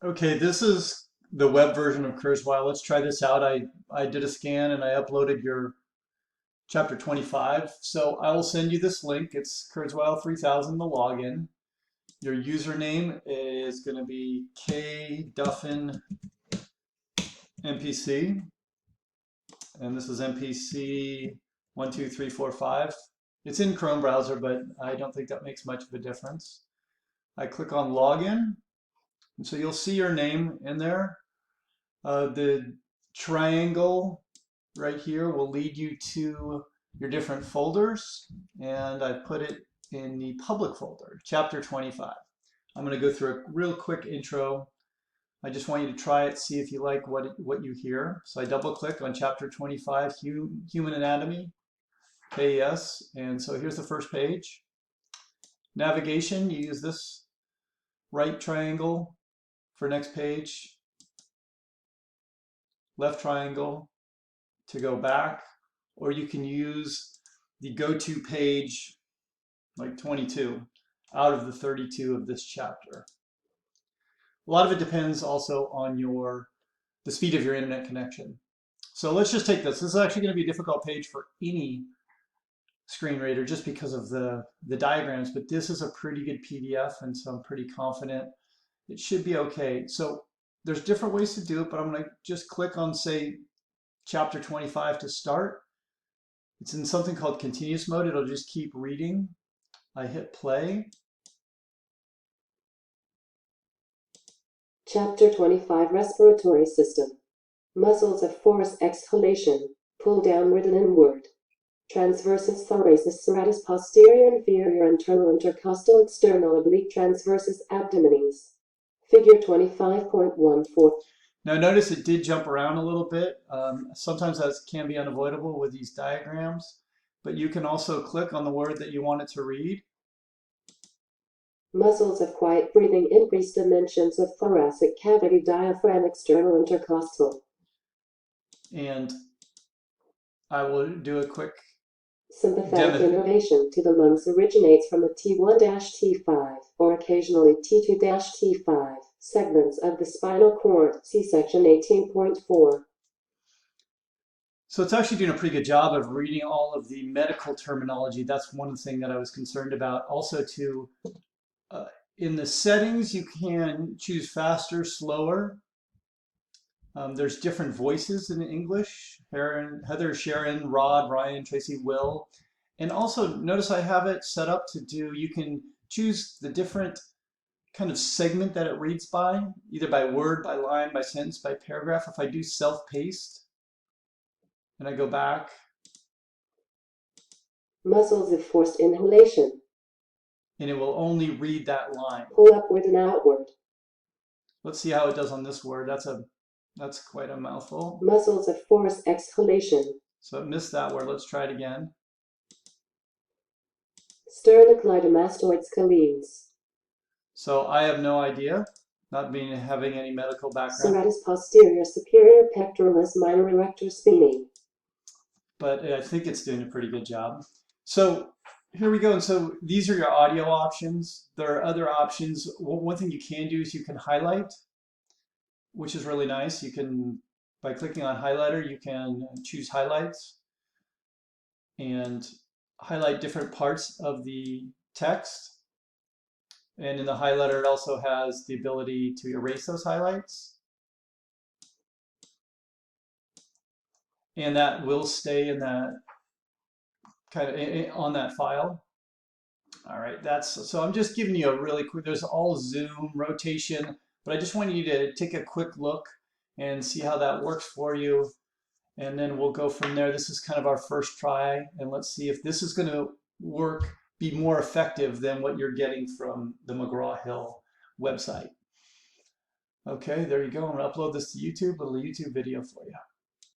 Okay, this is the web version of Kurzweil. Let's try this out. I did a scan and I uploaded your chapter 25. So I will send you this link. It's Kurzweil 3000, the login. Your username is going to be kduffin MPC, and this is MPC 12345. It's in Chrome browser, but I don't think that makes much of a difference. I click on login, and so you'll see your name in there. The triangle right here will lead you to your different folders, and I put it in the public folder, chapter 25. I'm going to go through a real quick intro. I just want you to try it, see if you like what you hear. So I double click on chapter 25, Human Anatomy, KES, and so here's the first page. Navigation, you use this right triangle for next page, left triangle to go back, or you can use the go-to page, like 22, out of the 32 of this chapter. A lot of it depends also on the speed of your internet connection. So let's just take this. This is actually going to be a difficult page for any screen reader just because of the diagrams, but this is a pretty good PDF, and so I'm pretty confident it should be okay. So there's different ways to do it, but I'm going to just click on, say, chapter 25 to start. It's in something called continuous mode. It'll just keep reading. I hit play. Chapter 25 Respiratory System. Muscles of force exhalation. Pull downward and inward. Transversus thoracis serratus posterior inferior internal intercostal external oblique transversus abdominis. Figure 25.14. Now notice it did jump around a little bit. Sometimes that can be unavoidable with these diagrams, but you can also click on the word that you want it to read. Muscles of quiet breathing increase dimensions of thoracic cavity diaphragm external intercostal. And I will do a quick Sympathetic innervation to the lungs originates from the T1-T5, or occasionally T2-T5, segments of the spinal cord. See section 18.4. So it's actually doing a pretty good job of reading all of the medical terminology. That's one thing that I was concerned about. Also, in the settings, you can choose faster, slower. There's different voices in English. Heather, Sharon, Rod, Ryan, Tracy, Will. And also notice I have it set up to do, you can choose the different kind of segment that it reads by, either by word, by line, by sentence, by paragraph. If I do self-paced and I go back. Muscles of forced inhalation. And it will only read that line. Pull upward and outward. Let's see how it does on this word. That's quite a mouthful. Muscles of force exhalation. So it missed that word. Let's try it again. Sternocleidomastoid scalenes. So I have no idea, not having any medical background. Serratus posterior superior pectoralis minor erector spinae. But I think it's doing a pretty good job. So here we go. And so these are your audio options. There are other options. One thing you can do is you can highlight, which is really nice. You can, by clicking on highlighter, you can choose highlights and highlight different parts of the text. And in the highlighter, it also has the ability to erase those highlights. And that will stay in that kind of on that file. All right, so I'm just giving you a really quick, there's all zoom, rotation, but I just want you to take a quick look and see how that works for you. And then we'll go from there. This is kind of our first try, and let's see if this is going to be more effective than what you're getting from the McGraw-Hill website. Okay, there you go. I'm going to upload this to YouTube, a little YouTube video for you.